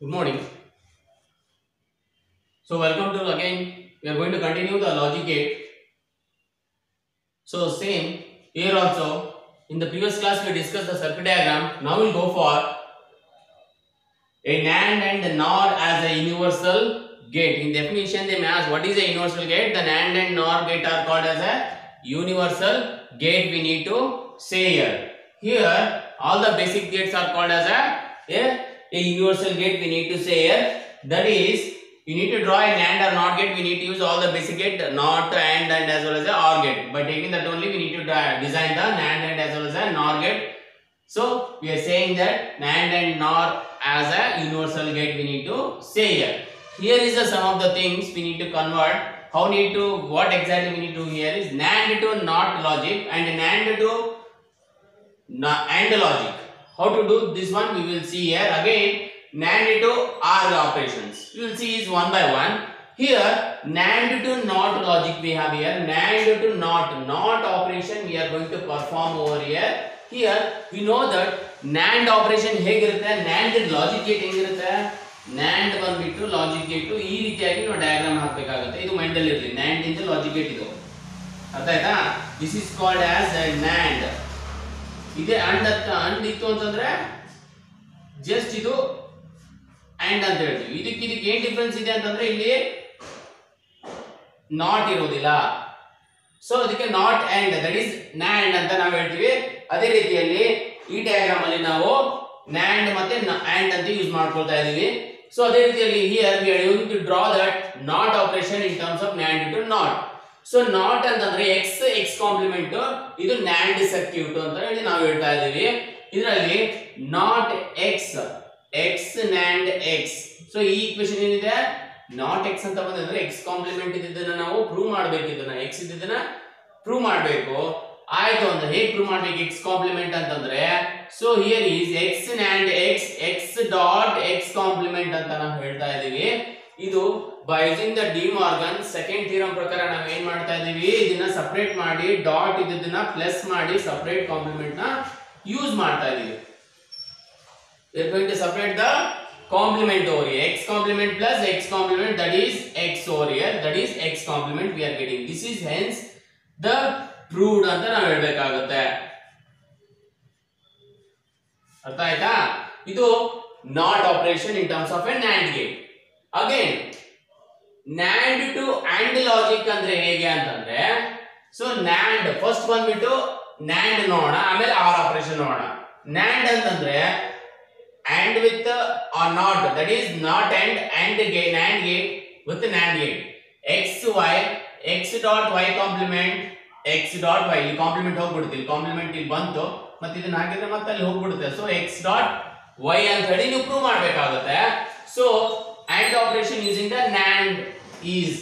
Good morning. So welcome to again. We are going to continue the logic gate. So same here also. In the previous class we discussed the circuit diagram. Now we'll go for a NAND and a NOR as a universal gate. In definition they may ask what is a universal gate. The NAND and NOR gate are called as a universal gate. We need to say here. Here all the basic gates are called as a universal gate. We need to say here. That is, you need to draw a NAND or NOR gate. We need to use all the basic gate, NOT, AND as well as the OR gate. By taking that only, we need to design the NAND and as well as the NOR gate. So we are saying that NAND and NOR as a universal gate. We need to say here. Here is the some of the things we need to convert. What exactly we need to do here is NAND to NOT logic and NAND to AND logic. How to do this one we will see here. Again, NAND to OR operations. You will see is one by one. Here, NAND to NOT logic we have here. NAND to NOT operation we are going to perform over here. Here, we know that NAND operation ಹೇಗಿರುತ್ತೆ, NAND logic gate ಹೇಗಿರುತ್ತೆ, NAND ಬಂದ್ಬಿಟ್ಟು logic gate ಈ ರೀತಿಯಾಗಿ ನಾವು diagram ಹಾಕಬೇಕಾಗುತ್ತೆ. ಇದು mind ಅಲ್ಲಿ ಇರಲಿ. NAND ಇಂದ logic gate ಇದು ಅರ್ಥ ಆಯ್ತಾ. This is called as NAND. ಇದೆ ಅಂಡ್ ಇತ್ತು ಅಂತಂದ್ರೆ ಜಸ್ಟ್ ಇದು ಅಂಡ್ ಅಂತ ಹೇಳ್ತೀವಿ. ಇದಕ್ಕೆ ಏನ್ ಡಿಫರೆನ್ಸ್ ಇದೆ ಅಂತಂದ್ರೆ ಇಲ್ಲಿ ನಾಟ್ ಇರೋದಿಲ್ಲ. ಸೊ ಅದಕ್ಕೆ not and that is NAND ಅಂತ ನಾವು ಹೇಳ್ತೀವಿ. ಅದೇ ರೀತಿಯಲ್ಲಿ ಈ ಡಯಾಗ್ರಾಮ್ ಅಲ್ಲಿ ನಾವು ನ್ಯಾಂಡ್ ಮತ್ತೆ ಅಂಡ್ ಅಂತ ಯೂಸ್ ಮಾಡ್ಕೊಳ್ತಾ ಇದೀವಿ. ಸೊ ಅದೇ ರೀತಿಯಲ್ಲಿ here we are using to draw that not operation in terms of NAND to not. So not ಅಂತಂದ್ರೆ ಎಕ್ಸ್ ಕಾಂಪ್ಲಿಮೆಂಟ್, ಇದು ನ್ಯಾಂಡ್ ಸರ್ಕ್ಯೂಟ್ ಅಂತ ಹೇಳಿ ನಾವು ಹೇಳ್ತಾ ಇದೀವಿ. ಇದರಲ್ಲಿ not x NAND x. So ಈ ಈಕ್ವೇಶನ್ ಏನಿದೆ, ನಾಟ್ ಎಕ್ಸ್ ಅಂತ ಬಂದ್ರೆ ಎಕ್ಸ್ ಕಾಂಪ್ಲಿಮೆಂಟ್ ಇದ್ದನ್ನ ನಾವು ಪ್ರೂವ್ ಮಾಡಬೇಕು. ಇದನ್ನ ಎಕ್ಸ್ ಇದ್ದನ್ನ ಪ್ರೂವ್ ಮಾಡಬೇಕು. ಆಯ್ತು ಅಂತ ಹೇಗೆ ಪ್ರೂವ್ ಮಾಡ್ಬೇಕು ಎಕ್ಸ್ ಕಾಂಪ್ಲಿಮೆಂಟ್ ಅಂತಂದ್ರೆ, so here is x NAND x dot x complement ಅಂತ ನಾವು ಹೇಳ್ತಾ ಇದೀವಿ. ಇದು by using the De Morgan second theorem ಪ್ರಕಾರ ನಾವು ಏನ್ ಮಾಡ್ತಾ ಇದೀವಿ, ಇದನ್ನ ಸಪರೇಟ್ ಮಾಡಿ ಡಾಟ್ ಇದನ್ನ ಪ್ಲಸ್ ಮಾಡಿ ಸಪರೇಟ್ ಕಾಂಪ್ಲಿಮೆಂಟ್ ನ ಯೂಸ್ ಮಾಡ್ತಾ ಇದೀವಿ. We are going to separate the complement over here. X complement plus X complement, that is X over here, that is X complement we are getting. This is hence the proved ಅಂತ ನಾವು ಹೇಳಬೇಕಾಗುತ್ತೆ. ಅರ್ಥ ಆಯ್ತಾ. ಇದು not operation in terms of a NAND gate. Again NAND to AND logic ಅಂದ್ರೆ ಹೇಗೆ ಅಂತಂದ್ರೆ, so NAND first ಬಂದ್ಬಿಟ್ಟು NAND ನೋಡೋಣ, ಆಮೇಲೆ OR ಆಪರೇಷನ್ ನೋಡೋಣ. NAND ಅಂತಂದ್ರೆ and with or not, that is not and gate, NAND gate with NAND gate. X dot y complement x dot y, ಇಲ್ಲಿ compliment ಹೋಗ್ಬಿಡುತ್ತೆ, ಇಲ್ಲಿ ಕಾಂಪ್ಲಿಮೆಂಟ್ ಇಲ್ಲಿ ಬಂತು ಮತ್ತೆ ಇದನ್ನ ಹಾಕಿದ್ರೆ ಮತ್ತೆ ಅಲ್ಲಿ ಹೋಗ್ಬಿಡುತ್ತೆ. ಸೊ x dot y ಅಂತ ಹೇಳಿ ನೀವು ಪ್ರೂವ್ ಮಾಡಬೇಕಾಗುತ್ತೆ. So AND operation using the NAND is,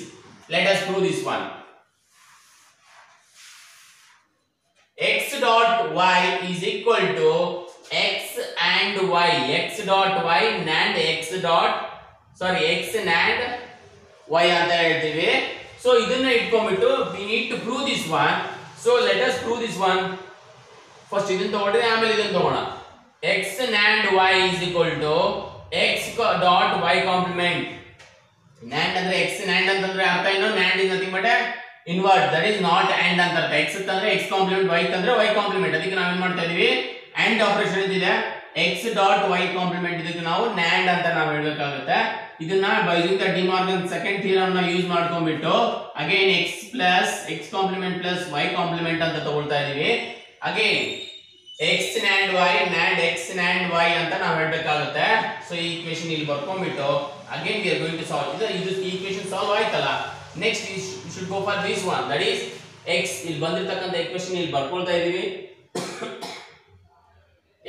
let us prove this one. X dot y is equal to x and y, x dot y NAND x NAND y ಅಂತ ಹೇಳ್ತೀವಿ. So ಇದನ್ನ ಇಟ್ಕೊಂಡ್ಬಿಟ್ಟು we need to prove this one. So let us prove this one. First ಇದನ್ನ ತಗೊಂಡ್ರೆ ಆಮೇಲೆ ಇದನ್ನ ತಗೋಣ. x NAND y is equal to x dot y complement. NAND ಅಂದ್ರೆ x NAND ಅಂತಂದ್ರೆ ಅರ್ಥ ಏನು, NAND is nothing but invert, that is not AND ಅಂತ ಅರ್ಥ. x ಅಂತಂದ್ರೆ x ಕಾಂಪ್ಲಿಮೆಂಟ್, y ಅಂತಂದ್ರೆ y ಕಾಂಪ್ಲಿಮೆಂಟ್. ಅದಕ್ಕೆ ನಾವು ಏನು ಮಾಡ್ತಾ ಇದೀವಿ, AND ಆಪರೇಷನ್ ಇದಿದೆ, x dot y ಕಾಂಪ್ಲಿಮೆಂಟ್, ಇದಕ್ಕೆ ನಾವು NAND ಅಂತ ನಾವು ಹೇಳಬೇಕಾಗುತ್ತೆ. ಇದನ್ನ by using the De Morgan second theorem ನ ಯೂಸ್ ಮಾಡ್ಕೊಂಡ್ಬಿಟ್ಟು again x complement plus y complement ಅಂತ ತಗೊಳ್ತಾ ಇದೀವಿ. Again x NAND y NAND x NAND y ಅಂತ ನಾವು ಹೇಳಬೇಕಾಗುತ್ತೆ. ಸೊ ಈ ಈಕ್ವೇಶನ್ ಇಲ್ಲಿ ಬರ್ಕೊಂಡ್ಬಿಟ್ಟು again we are going to solve. ಇದು ಈಕ್ವೇಶನ್ ಸಾಲ್ವ್ ಆಯ್ತಲ್ಲ, next you should go for this one, that is x. ಇಲ್ಲಿ ಬಂದಿರತಕ್ಕಂತ ಈಕ್ವೇಶನ್ ಇಲ್ಲಿ ಬರ್ಕೊಳ್ತಾ ಇದೀವಿ.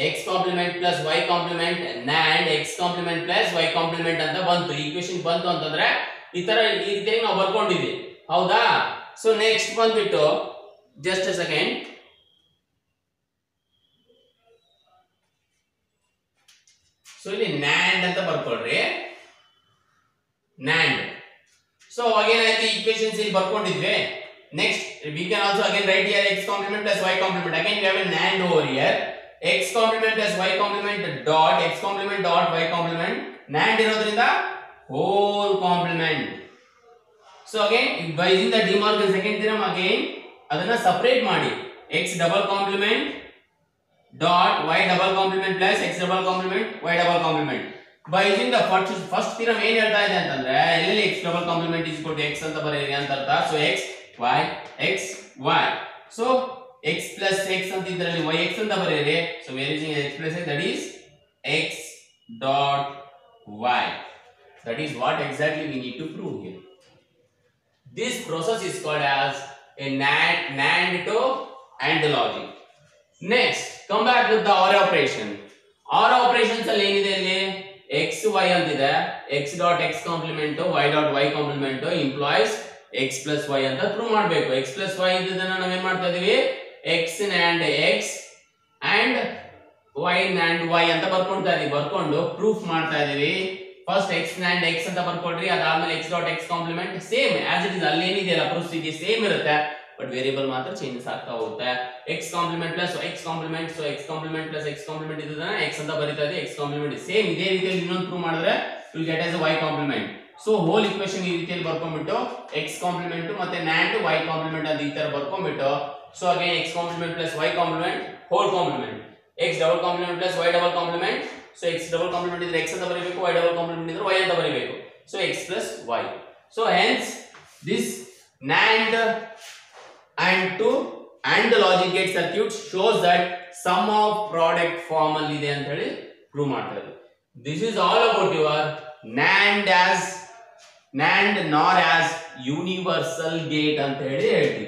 x complement plus y complement NAND x complement plus y complement ಅಂತ ಬಂತು. Equation ಬಂತು ಅಂತಂದ್ರೆ ಈ ತರ ಈ ರೀತಿಯಾಗಿ ನಾವು ಬರ್ಕೊಂಡಿದ್ವಿ, ಹೌದಾ. ಸೊ ನೆಕ್ಸ್ಟ್ ಬಂದ್ಬಿಟ್ಟು ಜಸ್ಟ್ ಅ ಸೆಕೆಂಡ್, ಸೊ ಇಲ್ಲಿ NAND ಅಂತ ಬರ್ಕೊಳ್ರಿ, NAND. ಸೊ ಏನಾಯ್ತು, ಈಕ್ವೇಶನ್ಸ್ ಇಲ್ಲಿ ಬರ್ಕೊಂಡಿದ್ವಿ. Next we can also again write here x complement plus y complement. Again we have a NAND over here. x complement plus y complement dot x complement dot y complement NAND ಇರೋದ್ರಿಂದ whole complement. So again by using the De Morgan second theorem again ಅದನ್ನ separate ಮಾಡಿ x double complement dot y double complement plus x double complement y double complement. By using the first theorem ಏನು ಹೇಳ್ತಾ ಇದೆ ಅಂತಂದ್ರೆ ಎಲ್ಲೆಲ್ಲಿ x double complement is equal to x ಅಂತ ಬರೆಯಿರಿ ಅಂತ ಅರ್ಥ. So x y. So x plus x ಅಂತ ಇದರಲ್ಲಿ yx ಅಂತ ಬರೆಯಿರಿ. So we are using x plus x, that is x dot y. That is what exactly we need to prove here. This process is called as a NAND to AND logic. Next, come back with the OR operation. OR operations ಅಲ್ಲಿ ಏನಿದೆ ಇಲ್ಲಿ x y ಅಂತಿದೆ. x dot x complement to y dot y complement to implies x plus y ಅಂತ prove ಮಾಡಬೇಕು. x plus y ಇದ್ದದನ್ನ ನಾವು ಏನು ಮಾಡ್ತಾ ಇದೀವಿ, x NAND x and y NAND y ಅಂತ ಬರ್ಕೊಂತಾ ಇದೀವಿ. ಬರ್ಕೊಂಡು ಪ್ರೂಫ್ ಮಾಡ್ತಾ ಇದೀವಿ. ಫಸ್ಟ್ x NAND x ಅಂತ ಬರ್ಕೊಳ್ರಿ, ಅದಾದ್ಮೇಲೆ x dot x complement same as it is ಅಲ್ಲಿ ಏನಿದೆಯಲ್ಲ ಪ್ರೊಸೀಜರ್ ಸೇಮ್ ಇರುತ್ತೆ, ಬಟ್ ವೇರಿಯಬಲ್ ಮಾತ್ರ ಚೇಂಜಸ್ ಆಗ್ತಾ ಹೋಗುತ್ತೆ. x complement plus x complement, so x complement plus x complement ಇದನ್ನ x ಅಂತ ಬರಿತಾ ಇದೆ. x complement ಸೇಮ್ ಇದೇ ರೀತಿಯಲ್ಲಿ ಇನ್ನೊಂದು ಪ್ರೂವ್ ಮಾಡಿದ್ರೆ you get as a y complement. So whole equation ಈ ರೀತಿಯಲ್ಲಿ ಬರ್ಕೊಂಡ್ಬಿಟ್ಟು x complement ಮತ್ತೆ NAND y complement ಅಂತ ಈ ತರ ಬರ್ಕೊಂಡ್ಬಿಟ್ಟು, so again x complement plus y complement whole complement, x double complement plus y double complement. So x double complement ಇದ್ರೆ x ಅಂತ ಬರೀಬೇಕು, y double complement ಇದ್ರೆ y ಅಂತ ಬರೀಬೇಕು. So x plus y. So hence this NAND and logic gate circuit shows that sum of product form ಅಲ್ಲಿ ಇದೆ ಅಂತ ಹೇಳಿ ಪ್ರೂವ್ ಮಾಡ್ತಾರೆ. This is all about your NAND nor as universal gate ಅಂತ ಹೇಳಿ ಹೇಳ್ತೀವಿ.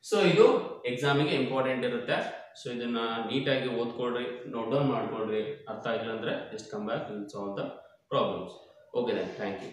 ಸೊ ಇದು ಎಕ್ಸಾಮಿಗೆ ಇಂಪಾರ್ಟೆಂಟ್ ಇರುತ್ತೆ. ಸೊ ಇದನ್ನ ನೀಟಾಗಿ ಓದ್ಕೊಳ್ರಿ, ನೋಟ್ ಡೌನ್ ಮಾಡ್ಕೊಳ್ರಿ. ಅರ್ಥ ಆಗಿಲ್ಲ ಅಂದ್ರೆ just come back will solve the problems. Okay then, thank you.